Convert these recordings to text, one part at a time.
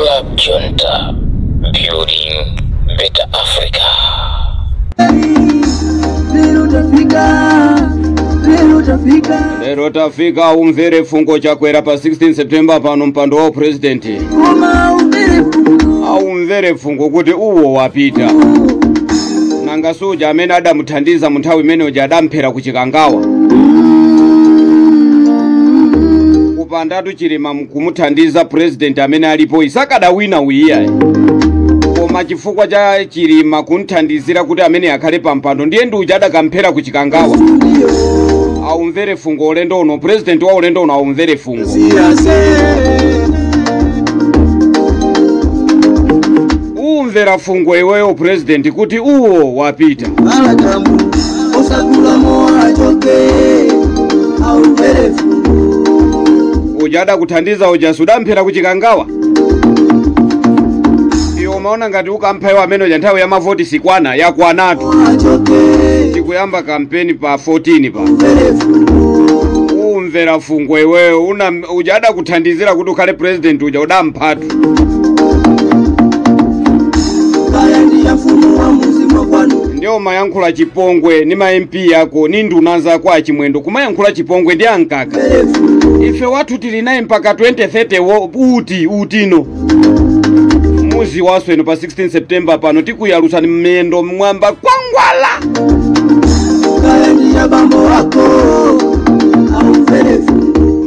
Club Junta, building better Africa. Lero tafika umvere fungo chakwera pa 16 September pano mpando wa president. Umvere fungo kuti uwo wapita. Nanga soja amene adamuthandiza munthawi imene uja adamphera kuchikangawa. Kupandatu chilima kumuthandiza president amene alipo isakada wina uyiya. Koma chifukwa cha chilima kunthandizira kuti amene akhale pampando ndiye ndi uja adakamphera kuchikangawa. Umvere fungo olendo uno president wa olendo uno umvere fungo. Umvera fungo iweyo president kuti uwo wapita. Ujada kuthandiza uja sudamphera kuchikangawa. Iyo maona ngati ukamphayo amene uja nthawi ya mavoti sikwana yakwanatu. Tikuyamba kampeni pa 14 pa. Umvera fungo iweyo ujada kuthandizira kuti ukhale president uja udamphatu. Ndio mayankhula chipongwe ni ma MP yako ni nduna zako achimwendo kumayankhula chipongwe ndi ankaka. Ife watu tili naye mpaka 2030 utino. Muzi wasweno pa 16 September pano tikuyalusa ni mmendo mwamba kwangwala.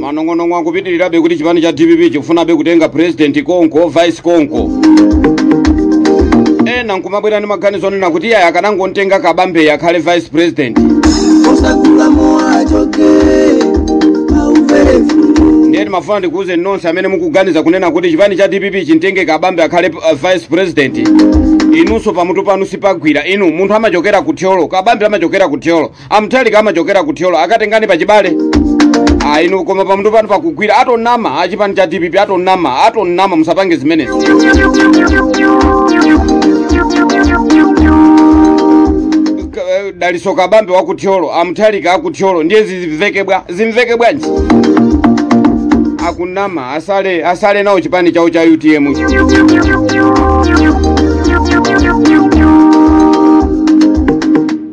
Manongono wangu pitilira be kuti chipani cha DPP chifuna be kutenga president konko vice konko. Nkumabwera ni maganizo nena kuti yaya akanangontenga kabambe yakhale vice president. Ndiye mafuna ndikuuze nonse amene mukuganiza kunena kuti chipani cha DPP chintenge kabambe akhale vice president. Inunso pamutu panu sipagwira inu munthu amachokera kutyolo kabambe amachokera kutyolo amthalika amachokera kutyolo akatengani pachibale. Inu koma pamutu panu pakugwira atonama achipani cha DPP atonama musapange zimenezi. Daliso kabambe wa kutyolo amthalika akutyolo ndiye zimveke bwanji. Akunama asale nawo chipani chawo cha UTM.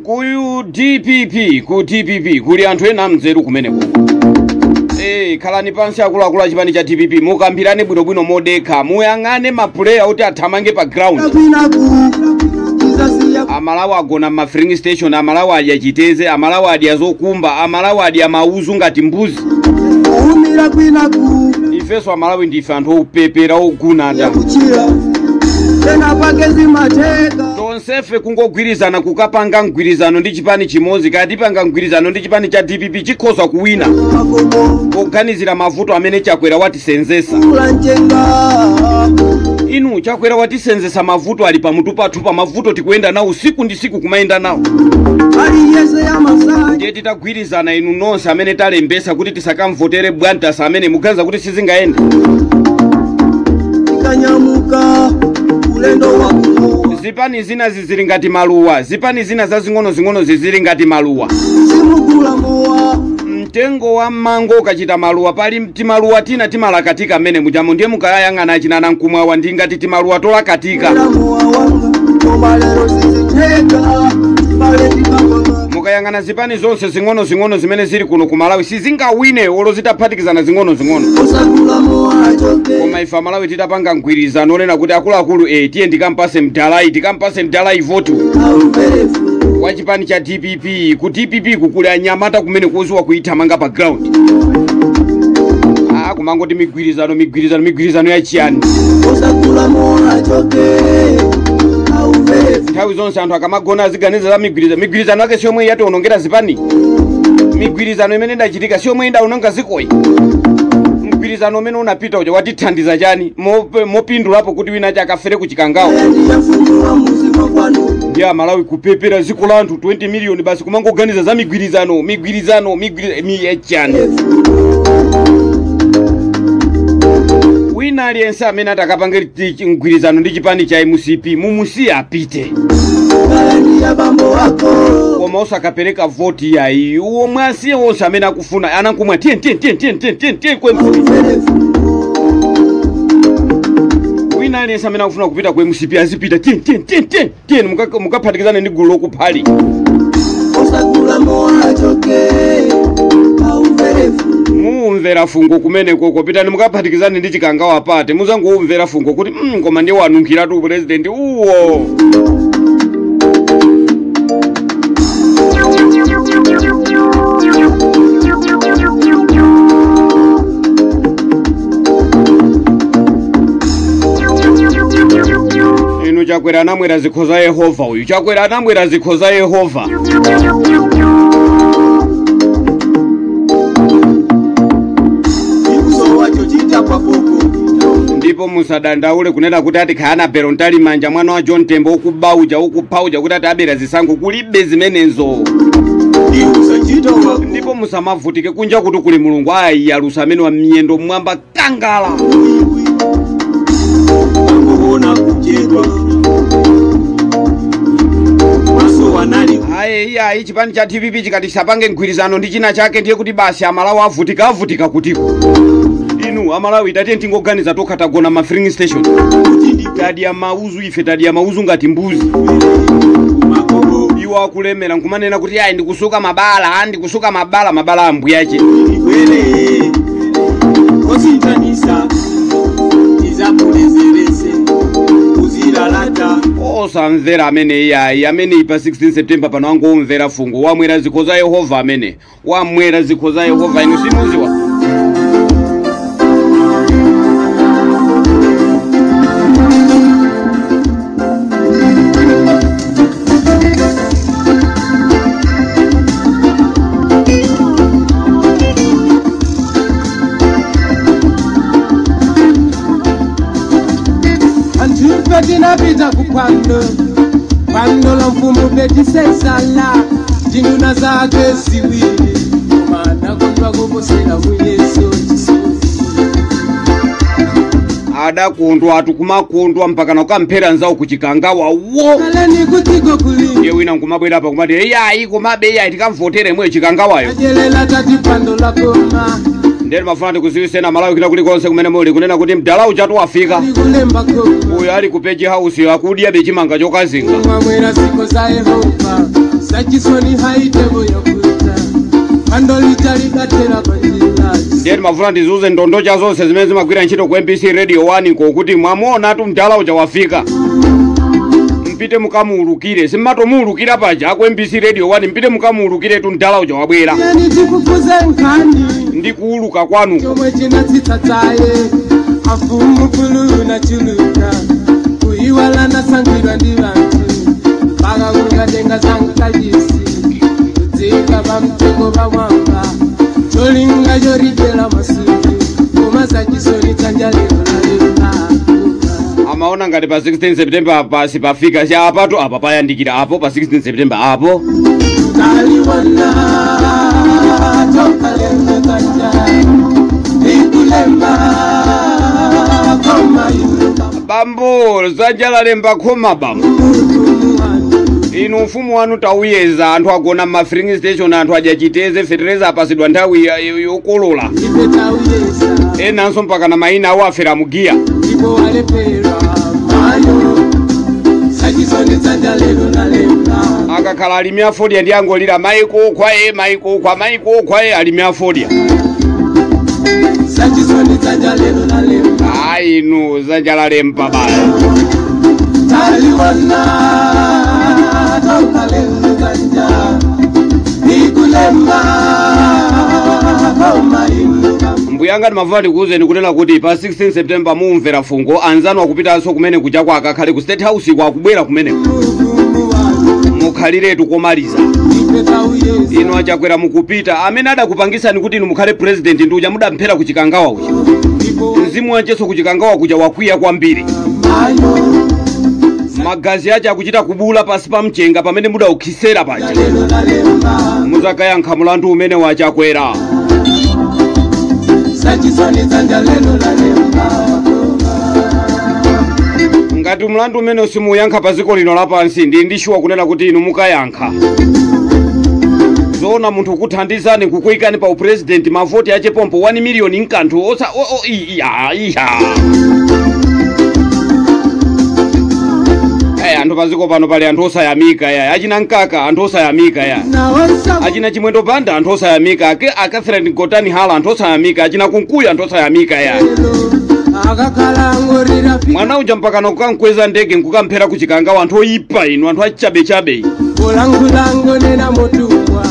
Ku DPP kuli anthu ena mzeru kumeneko. Khalani pansi akuluakulu a chipani cha DPP mukambirane bwinobwino modekha muyang'ane mapuleya kuti athamange pa ground. Amalawi agona ma filling station, amalawi adya chiteze, amalawi adya zokumba, amalawi adya mauzu ngati mbuzi. Ifeso amalawi ndife anthu opepera ogunada. Tonsefe kungogwirizana kukapanga mgwirizano ndi chipani chimozi kati panga mgwirizano ndi chipani cha DPP chikhoza kuwina. Kuganizira mavuto amene chakwera watisenzesa. Inu chakwera watisenzesa mavuto ali pamutu pathu pa mavuto tikuenda nawo usiku ndi siku kumaenda nawo. Ndiye titagwirizana inu nonse amene talembesa kuti tisakamvotere bwantasa amene muganiza kuti sizingaende. Zipani zina zizili ngati maluwa, zipani zina zazing'ono zizili ngati maluwa. Mtengo wa mango kachita maluwa pali timaluwa tina timalakatika mene mujamo ndiye mukayang'ana achinana nkumwawa ndi ngati timaluwa tolakatika. Mukayang'ana zipani zonse zing'ono zimene zili kuno ku Malawi sizingawine olo zitaphatikizana zing'ono. Koma ifa Malawi titapanga mgwirizano onena kuti akuluakulu tiye ndikampase mdalai vote. Kwa chipani cha DPP ku DPP kukuli anyamata kumene kuziwa kuithamanga pa ground. Kumangoti migwirizano ya chiyani. Nthawi zonse anthu akamagona aziganiza za migwirizano yake siomwe yationongera zipani. Migwirizano imene ndachitika siomwe ndaononga zikoyi. Mgwirizano umene unapita uja watithandiza chani mopindulapo kuti wina chakafere kuchikangawo. Ndiye Malawi kupepera ziko la anthu 20 million basi kumangoganiza za migwirizano chani. Wina aliyense amene atakapanga mgwirizano ndi chipani cha MCP mumusi apite. Koma osakapereka vote yayi uwo mwasiye wonse amene akufuna anankumwa tiye aliyense amene akufuna kupita ku MCP azipita tiyeni mukaphatikizane ndi gulu lokuphali osagula moa choke muumvera fungo kumeneko kopitani mukaphatikizane ndi chikangawa pate muzangoumvera fungo kuti koma ndiye wanunkhiratu president uwo inu chakwera anamwera zikho za Yehova uyu chakwera anamwera zikho za Yehova ndipo musadandaule kunena kuti ati khayana bero ntali manja mwana wa John Tembo ukubauja kuti ati abera zisango kulibe zimenezo ndipo musamavutike kunja kuti kuli mulungu ayalusa amene wa miyendo mwamba kangala ayi chipani cha TPP chikati chapange mgwirizano ndi china chake ndiye kuti basi amalawi avutika kutiko inu amalawi idati tingoganiza tokha tagona ma filling station tadya mauzu ngati mbuzi iwo akulemera nkumanena kuti ayi ndikusuka mabala ambuyache osamvera amene iyayi amene ipa 16 September pano wangomvera fungo wamwera zikho za Yehova amene wamwera zikho za Yehova inu simuziwa Tinapita kupando la mfumo beti sesala jinuna zake siwili mana kondwa kuposela muyeso adakundwa atukumakundwa mpaka nakamphera nzawo kuchikangawa wo kalani kutiko kuli ye wina nkumabwera pa kumati iyayi komabe iyayi tikamvotere mwe chikangawayo ajelela tati pando la koma nderi mafana kuziwisena malawi kila kulikonse kumene muli kunena kuti mdala uchatu wafika uyo ali ku page house akudya bechimanga chokazinga mwamwera ziko za Yehova sachisoni haitebo yakuta andolitali batera kwanjila nderi mafuna ndizuze ndondocha zonse zimene zimagwira ntchito ku MBC Radio 1 kokuti mwamuona atu mdala ucha wafika mpite mukamuulukire simatomuulukira paja ku MBC Radio 1 mpite mukamuulukire tu mdala ucha wabwera yani tikufuze nkani ndi kuuluka kwanu chomwe chinatsitsaye afumu kulu na chuluka kuiwala na sangwirwa ndi vantu mpaka kungatenga sankajisi kudzika pamtengo pamwamba cholinga chorijela masuku kumasachisoni tsanjalero lalema amaona ngati pa 16 September pasi pafika cha apatu apa payandikira apo pa 16 September apo taliwona tokalenda kanja ikulemba koma bambo zanja lemba khoma bambo inu mfumu wanu tauyeza anthu agona ma filling station anthu ajachiteze fertilizer apasidwa nthawi yokolola enanso mpaka na maina awo afera mugiya ipo walepera mayo sachisoni dzanja lero nalemba akakhala alimi afodya ndi angolira maiko kwaye alimi afodya sachisoni dzanja lero nalemba ayi inu zanja lalemba baya taliwona tokalenda kanja ikulemba koma mbuyanga ndimavuma ndikuuzeni kunena kuti pa 16 September mumvera fungo anzanu akupitanso kumene kuja kwa akakhale ku State House akubwera kumeneko mukhaliretu komaliza inu achakwera mukupita amene adakupangisani kuti inu mukhale president ndi uja mudamphera kuchikangawa uja mzimu wancheso kuchikangawa kuja wakwiya kwambiri magazi acha akuchita kubula pasi pa mchenga pamene mudaukhisera paja muzakayankha mulandu umene wachakwera ngati mlandu umene usimuyankha pa ziko lino lapansi ndishuwa kunena kuti inu mukayankha zoona munthu ukuthandizani kukuyikani pa upresident mavoti achepompo 1 million nkanthu osa iya anthu paziko pano pali anthu osayamika ya achina nkaka anthu osayamika ya achina chimwendo banda anthu osayamika a Catherine Gotani Hala anthu osayamika achina kunkuya anthu osayamika ya mwana uja mpaka nokukankweza ndege nkukamphera kuchikanga anthu oyipa inu anthu achabechabe Olangulango nena motumwa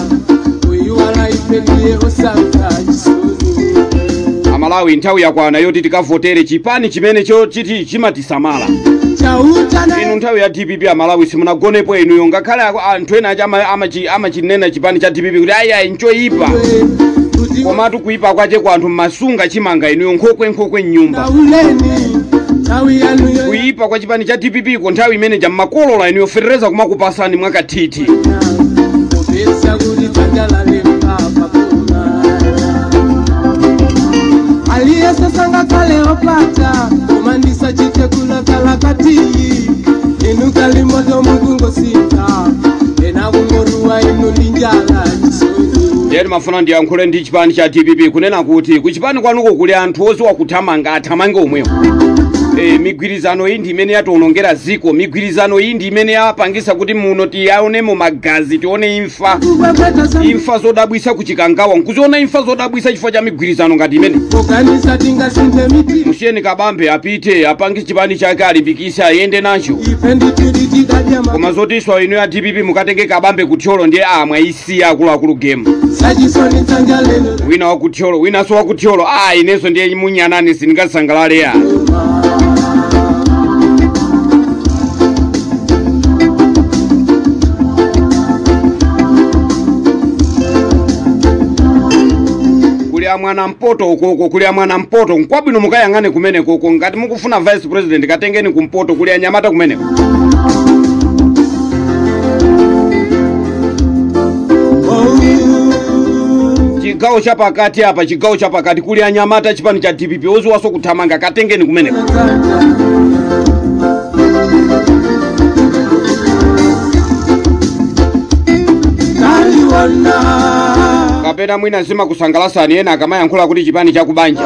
uyiwala ipeliye osanga chisoni Amalawi nthawi yakwana yoti tikavotere chipani chimene chiti chimatisamala inu nthawi ya DPP Amalawi simunagonepo inuyo ngakhale anthu ena amachinena chipani cha DPP kuti ayi nchoyipa komatu kuyipa kwache kwa anthu masunga chimanga inuyo nkhokwe nyumba kuyipa kwa chipani cha DPP ko nthawi imene jammakolola inuyo ferereza kumakupasani mwakathithi aliye sasanga kale opata komandisa chitekula kalakati inu kalimoto mugungo sita ena kungoruwa inu linjala Ndiyeni mafuna ndiyankhule ndi chipani cha DPP kunena kuti kuchipani kwanuko kuli anthu oziwa kuthamanga athamange omwewo migwirizano iyi ndi imene yatiwonongera ziko migwirizano iyi ndi imene yapangisa kuti muno tiyaone mu magazi tione imfa zodabwisa kuchikangawa nkuziona imfa zodabwisa chifukwa cha migwirizano ngati imene musiyeni kabambe apite apange chipani chake alimbikise ayende nacho koma zotiswa inu ya DPP mukatenge kabambe kutyolo ndiye mwayisiya akuluakulu game wina wakutyolo wina so wakutyolo inenso ndiye munyanani sindingasangalale ya mwana mpoto ukoko kulia mwana mpoto nkwabwino mukayangane kumene koko ngati mukufuna vice president katengeni kumpoto kulia Nyamata kumene chigawo chapakati apa chigawo chapakati kulia Nyamata chipani cha DPP oziwaso kuthamanga katengeni kumene kapena mwina zima kusangalasani ena akamayankhula kuti chipani chakubanja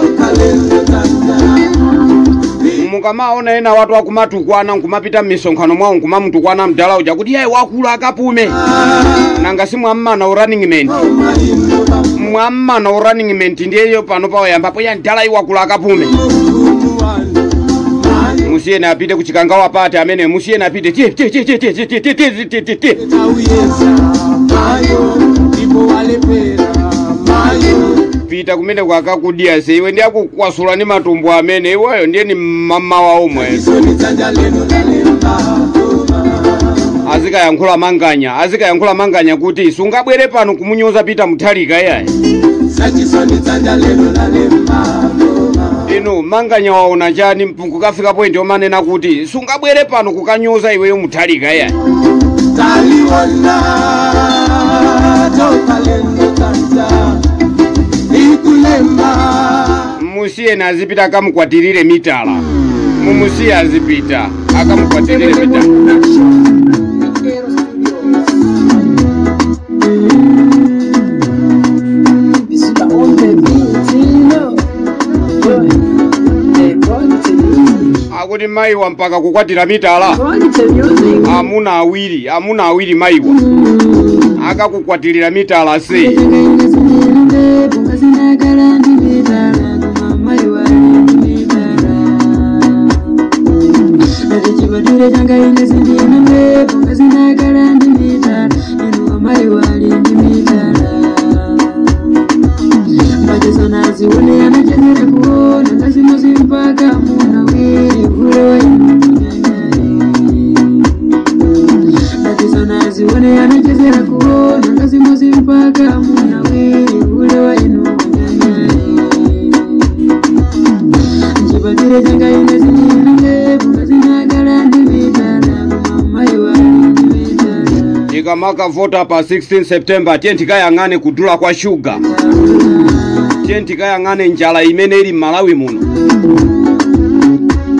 mukamaona ena watu akumatukwana nkumapita m'misonkhano mwawo nkumamutukwana mdala uja kuti yayi wakula akapume nanga si mwammana running mate ndiyeyo pano pawayambapo ya mdala iwakula akapume musiyeni apite kuchikangawa apate amene musiyeni apite pita kumene kwakakudia se iwe ndi akukwasula ni matumbo amene iweyo ndiye ni mama wa omwe azikayankhula manganya kuti sungabwere pano kumunyoza pita muthalika yayi inu manganya waona chani kukafika point omanena kuti sungabwere pano kukanyoza iweyo muthalika yayi musiyeni azipita akamukwatirire mitala mumusiye azipita akamukwatirire mitala akuti maiwa mpaka kukwatira mitala amuna awiri maiwa akakukwatirira mitala se Maka vota pa 16 September tienti kayangane kudula kwa sugar tienti kayangane njala imene ili Malawi muno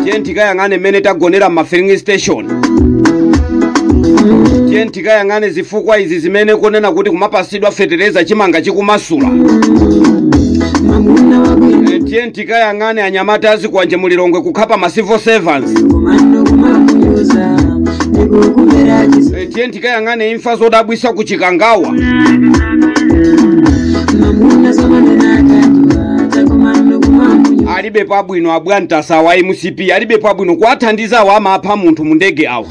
tienti kayangane mene tagonera ma filling station tienti kayangane zifukwa izi zimene konena kuti kumapasidwa fertilizer chimanga chikumasula tienti kayangane Anyamata azikwanje mulilongwe kukhapa ma civil servants tiye ndikayang'ane imfa zodabwisa kuchikangawa. Alibe pabwino abwantasa wa MCP, alibe pabwino kwathandiza wa amapha munthu mu ndege awo.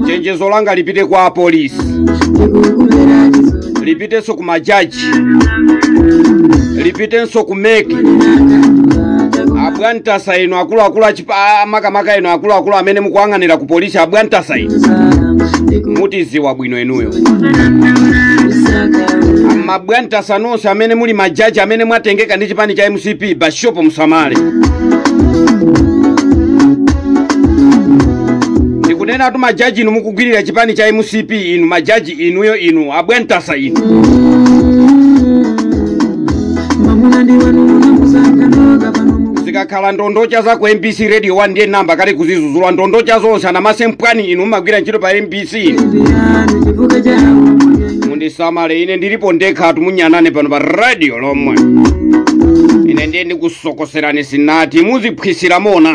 Chenjezo langa lipite kwa polisi, lipitenso ku majaji, lipitenso ku meki. Abwantasa ino akulu makamaka ino akulu amene mukuang'anira ku polisi abwantasa ino mutiziwa bwino enuyo. Mabwantasa nonse amene muli majaji amene mwatengeka ndi chipani cha MCP bashopo musamale. Ndikunena atu majaji inu mukugwirira chipani cha MCP inu majaji inuyo inu abwantasa inu. Zikakhala ndondocha za ku MBC Radio 1 ndiye namba kale kuzizuzula ndondocha zonse ana masempwani inu magwira ntchito pa MBC. Mundisamale ine ndilipo ndekha tumunyanane pano pa radio lomwe. Ine ndiye ndikusokoserani sinati muziphwisira mona.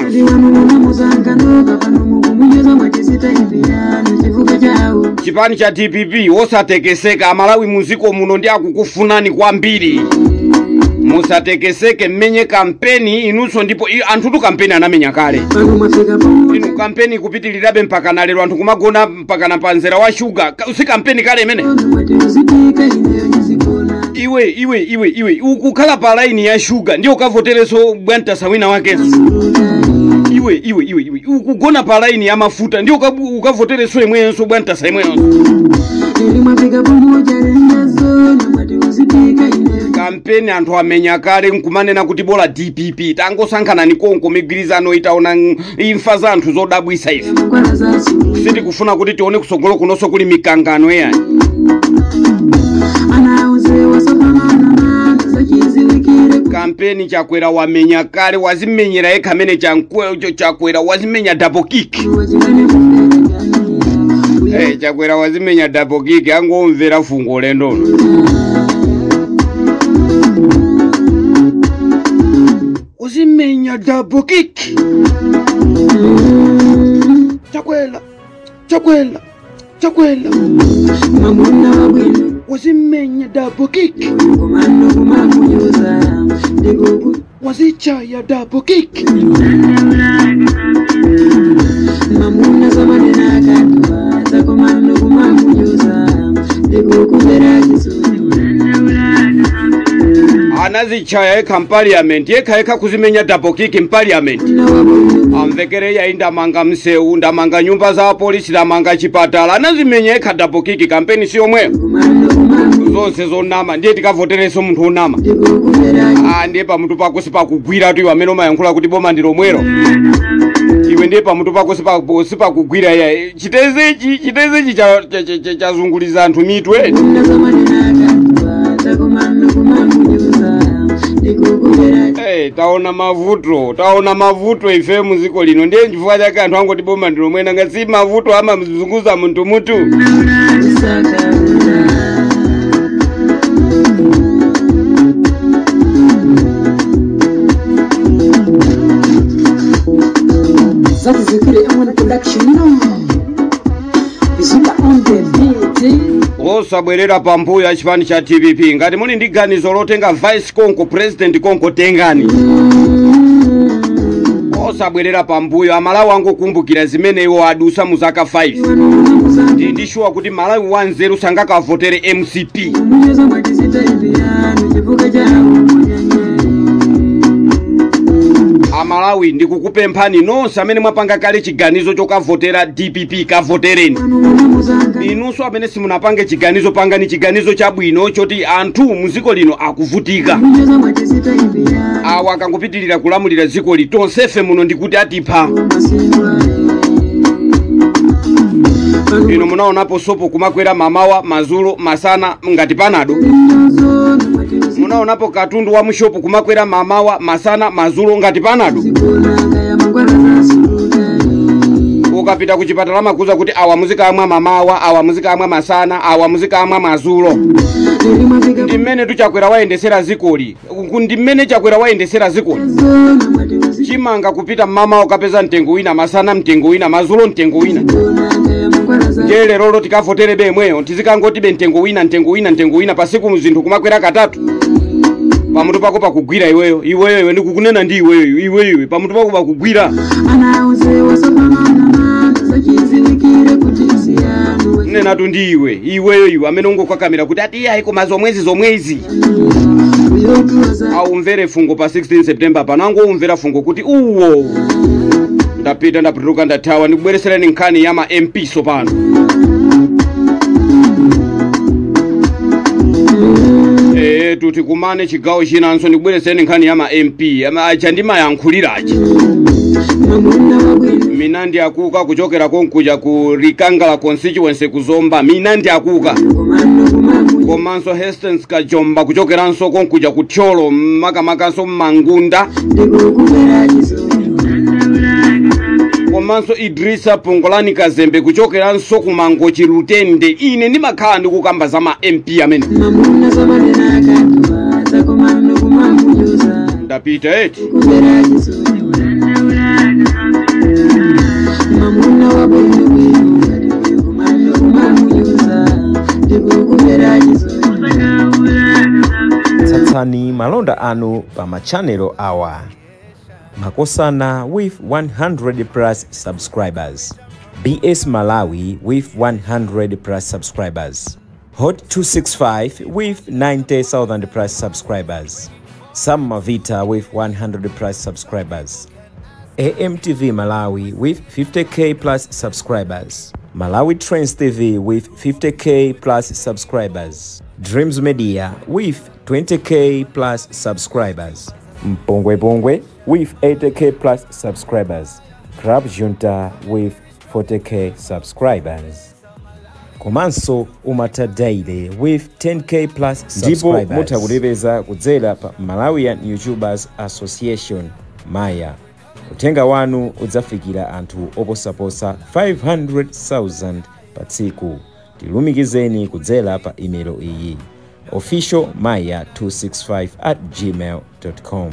Chipani cha DPP wosatekeseka amalawi muziko muno ndi akukufunani kwambiri. Musatekeseke mmenye kampeni inuso ndipo anthu kampeni anamenya kale. Inu kampeni kupitilirabe mpaka nalero anthu kumagona mpaka na panzera wa sugar. Usi kampeni kale imene. Iwe ukukhala pa line ya sugar ndio ukavotereso bwantasa wina wakeso. Iwe ukugona pa line ya mafuta ndio ukavotereso imwenso bwantasa imwenso. Kampeni anthu amenya kale nkumanena kuti bola DPP tangosankhana ni konko migwirizano itaona imfa za anthu zodabwisa ife. Siti kufuna kuti tione kusogolo kunonso kuli mikangano yani. Kampeni chakwera wamenya kale wazimenyera yekha amene chakwera wazimenya double kick. Chakwera wazimenya double kick angomvera fungo lendono. Wazimenya double kick. Chakwera wazimenya double kick. Wazichaya double kick. Anazichaya eka parliament eka kuzimenya double kick parliament. Amvekere ya ndamanga mseu ndamanga nyumba za polisi ndamanga chipatala anazimenya eka double kick kampeni sio mwe. Zonse zonama ndiye tikavotereso munthu onama. Ndiye pamutu pako sipakugwira tu amene mayankhula kuti boma ndilo mwero. Iwe ndiye pamutu pako sipakugwira ya chitezechi chazunguliza anthu mitwe. Taona mavuto ife muziko lino ndiye chifukwa chake anthu angoti boma ndilo mwena ngasi mavuto ama mzunguza munthu mutu. That is a great one production, no. Zika on the beat. Osabwerera pambuyo achipani cha TPP ngati muli ndi ganizo lotenga vice konko president konko tengani. Osabwerera pambuyo amalawi angokumbukira zimene iwo adusa mu zaka 5. Ndishuwa kuti Malawi 1-0 sangaka votere MCP. Amalawi ndikukupemphani nonse amene mwapanga kale chiganizo chokavotera DPP kavotereni. Inunso amene simunapange chiganizo pangani chiganizo chabwino choti anthu muziko lino akuvutika. Awa akangopitirira kulamulira ziko litonse ife muno ndikuti atipha. Ino munaonapo sopo kumakwera mamawa mazulo masana ngati panado. Munaonapo katundu wa mushopu kumakwera mamawa masana mazulo ngati panado. ukapita kuchipatala makuza kuti awa muzika amwa mamawa, awa muzika amwa masana, awa muzika amwa mazulo. Ndimene tuchakwera waendesera zikoli. Ndimene chakwera waendesera zikoli. Chimanga kupita mama ukapeza mtengo wina, masana mtengo wina, mazulo mtengo wina. Jele rolo tikavotere bemweyo tizikangoti be mtengo wina pasiku muzinthu kumakwera katatu. Pamutu pako pakugwira iweyo ndikukunena ndi iweyo pamutu pako pakugwira. Nena tu ndi iweyo amene ungokakamira kuti ati haiko mazomwezi. Aumvere fungo pa 16 September panango umvera fungo kuti uwo. Ndapita ndapituka ndathawa ndikubweresereni nkhani ya ma MP sopano. Tuti kumane chigawo chinanso ndikubweresereni nkhani ya ma MP acha ndimayankhulirachi. Minandi akuka kuchokera konkuja ku Rikangala constituency kuzomba Minandi akuka. Komanso Hastings Kajomba kuchokeranso konkuja ku Tcholo makamakaso Mangunda. Komanso Idrisa Pongolani Kazembe kuchokeranso ku Mangochi Lutende. Ine ndimakhala ndikukamba za ma MP amene. Ndapita eti. Tsatsani malonda anu pa machanelo awa. Makosana with 100 plus subscribers. BS Malawi with 100 plus subscribers. Hot 265 with 90,000 plus subscribers. Sam Mavita with 100 plus subscribers. AMTV Malawi with 50k plus subscribers. Malawi Trends TV with 50k plus subscribers. Dreams Media with 20k plus subscribers. Mpongwe Pongwe with 80k plus subscribers. Crab Junta with 40k subscribers. Komanso Umata Daily with 10k plus subscribers. Ndipo mutakulebeza kudzera pa Malawian YouTubers Association Maya. Utenga wanu udzafikira anthu oposaposa 500,000 pa tsiku. Tilumikizeni kudzera pa email iyi officialmaya265@gmail.com.